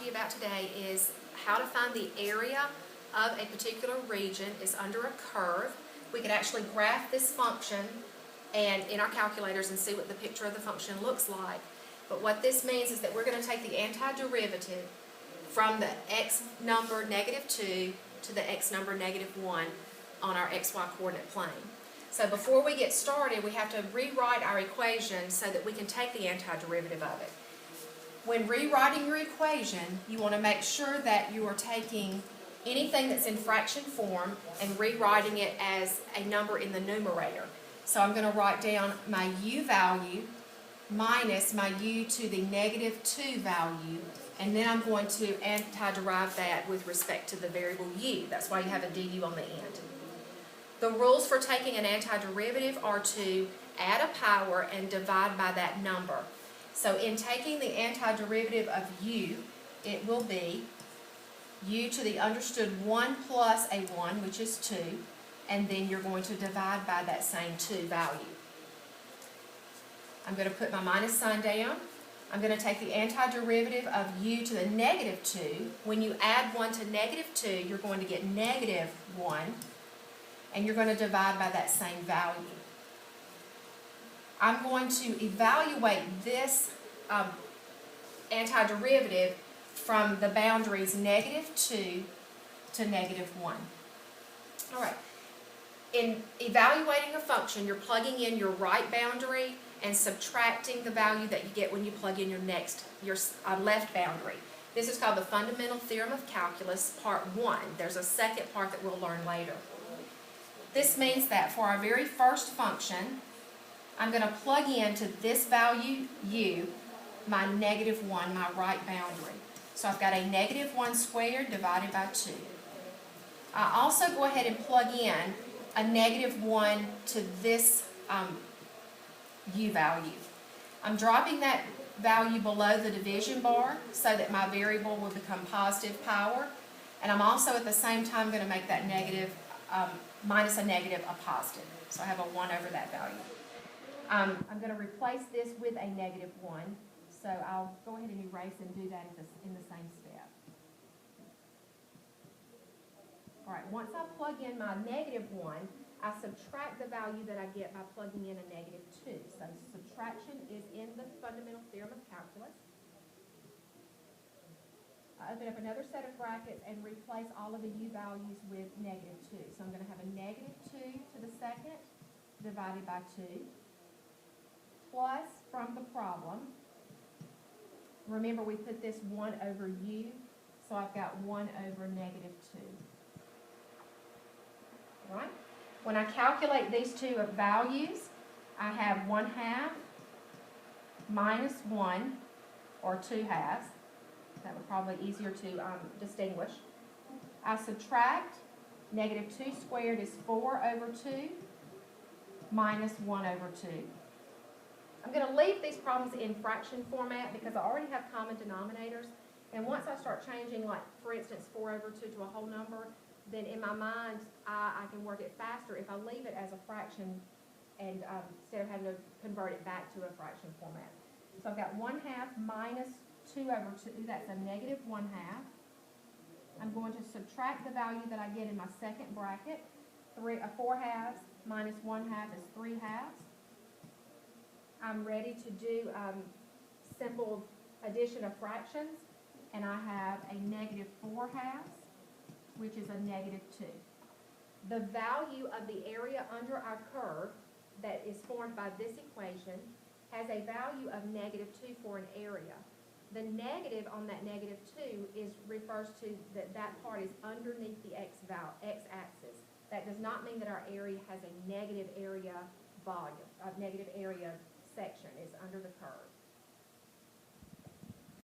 to you about today is how to find the area of a particular region is under a curve. We could actually graph this function and in our calculators and see what the picture of the function looks like. But what this means is that we're going to take the antiderivative from the x number -2 to the x number -1 on our xy coordinate plane. So before we get started, we have to rewrite our equation so that we can take the antiderivative of it. When rewriting your equation, you want to make sure that you are taking anything that's in fraction form and rewriting it as a number in the numerator. So I'm going to write down my u value minus my u to the -2 value, and then I'm going to antiderive that with respect to the variable u. That's why you have a du on the end. The rules for taking an antiderivative are to add a power and divide by that number. So in taking the antiderivative of u, it will be u to the understood 1 plus a 1, which is 2, and then you're going to divide by that same 2 value. I'm going to put my minus sign down. I'm going to take the antiderivative of u to the -2. When you add 1 to -2, you're going to get -1, and you're going to divide by that same value. I'm going to evaluate this antiderivative from the boundaries -2 to -1. All right. In evaluating a function, you're plugging in your right boundary and subtracting the value that you get when you plug in your left boundary. This is called the Fundamental Theorem of Calculus, Part 1. There's a second part that we'll learn later. This means that for our very first function, I'm going to plug into this value, u, my -1, my right boundary. So I've got a -1 squared divided by 2. I also go ahead and plug in a -1 to this u value. I'm dropping that value below the division bar so that my variable will become positive power, and I'm also at the same time going to make that negative minus a negative a positive. So I have a 1 over that value. I'm going to replace this with a -1, so I'll go ahead and erase and do that in the same step. All right, once I plug in my -1, I subtract the value that I get by plugging in a -2. So subtraction is in the Fundamental Theorem of Calculus. I open up another set of brackets and replace all of the u values with -2. So I'm going to have a -2 to the second divided by 2 plus from the problem. Remember, we put this 1 over u, so I've got 1 over -2. All right? When I calculate these two values, I have 1/2 minus 1, or 2/2. That would probably be easier to distinguish. I subtract -2 squared is 4 over 2 minus 1 over 2. I'm going to leave these problems in fraction format because I already have common denominators. And once I start changing, like for instance 4 over 2 to a whole number, then in my mind I can work it faster if I leave it as a fraction and instead of having to convert it back to a fraction format. So I've got 1/2 minus 2 over 2, that's a -1/2. I'm going to subtract the value that I get in my second bracket. 4/2 minus 1/2 is 3/2. I'm ready to do simple addition of fractions, and I have a -4/2, which is a -2. The value of the area under our curve that is formed by this equation has a value of -2 for an area. The negative on that -2 refers to that part is underneath the x-axis. That does not mean that our area has a negative area volume, a negative area section is under the curve.